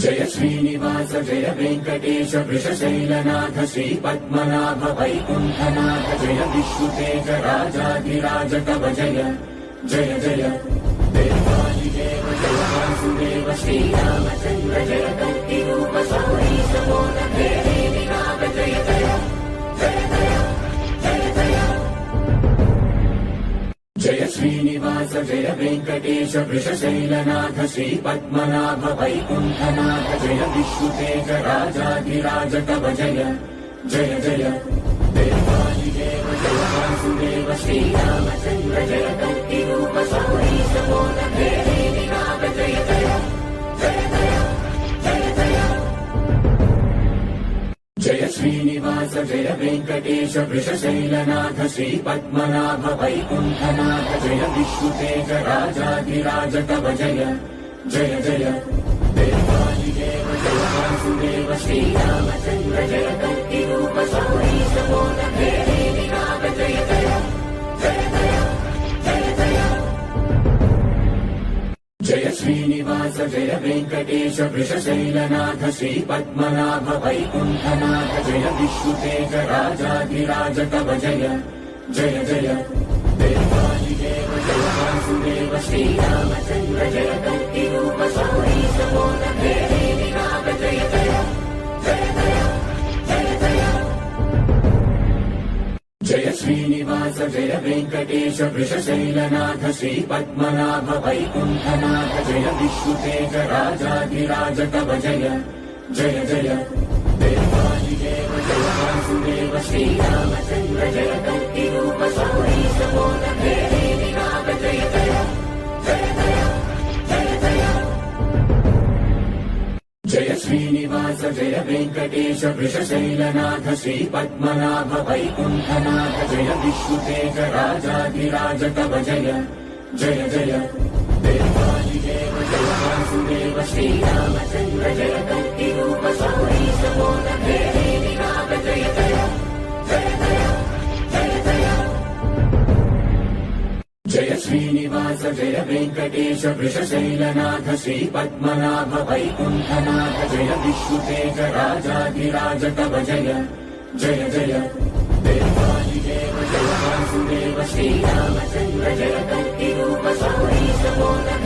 जय श्रीनिवास जय वेंकटेश वृषशैलनाथ श्रीपद्मनाभ वैकुण्ठनाथ जय विश्वतेज राजाधिराज कव जय जय जय देवादिदेव जय वासुदेव श्रीरामचन्द्र जय कल्किरूप शौरीश मोदभेदीनाथ जय जय जय जय जय जय जय श्रीनिवास जय वेंकटेश वृषशैलनाथ श्रीपद्मनाभ वैकुण्ठनाथ जय विश्वतेज राजाधिराज कव जय जय जय देवादिदेव जय वासुदेव श्रीरामचन्द्र जय कल्किरूप शौरीश मोदभेदीनाथ जय जय जय जय जय जय श्रीनिवास जय वेंकटेश वृषशैलनाथ श्रीपद्मनाभ वैकुण्ठनाथ जय विश्वतेज राजाधिराज कव जय जय जय देवादिदेव जय वासुदेव श्रीरामचन्द्र जय कल्किरूप शौरीश मोदभेदीनाथ जय जय जय जय जय जय श्रीनिवास जय वेंकटेश वृषशैलनाथ श्रीपद्मनाभ वैकुण्ठनाथ जय विश्वतेज राजाधिराज कव जय जय जय देवादिदेव जय वासुदेव श्रीरामचन्द्र जय कल्किरूप शौरीश मोदभेदीनाथ जय जय जय जय जय जय श्रीनिवास जय वेंकटेश वृषशैलनाथ श्रीपद्मनाभ वैकुण्ठनाथ जय विश्वतेज राजाधिराज कव जय जय जय देवादिदेव जय वासुदेव श्रीरामचन्द्र जय कल्किरूप शौरीश मोदभेदीनाथ जय जय जय जय जय जय श्रीनिवास जय वेंकटेश वृषशैलनाथ श्रीपद्मनाभ वैकुण्ठनाथ जय विश्वतेज राजाधिराज कव जय जय जय देवादिदेव जय वासुदेव श्रीरामचन्द्र जय कल्किरूप शौरीश मोदभेदीनाथ जय जय जय जय जय जय श्रीनिवास जय वेंकटेश वृषशैलनाथ श्रीपद्मनाभ वैकुण्ठनाथ जय विश्वतेज राजाधिराज कव जय जय जय देवादिदेव जय वासुदेव श्रीरामचन्द्र जय कल्किरूप शौरीश मोदभेदीनाथ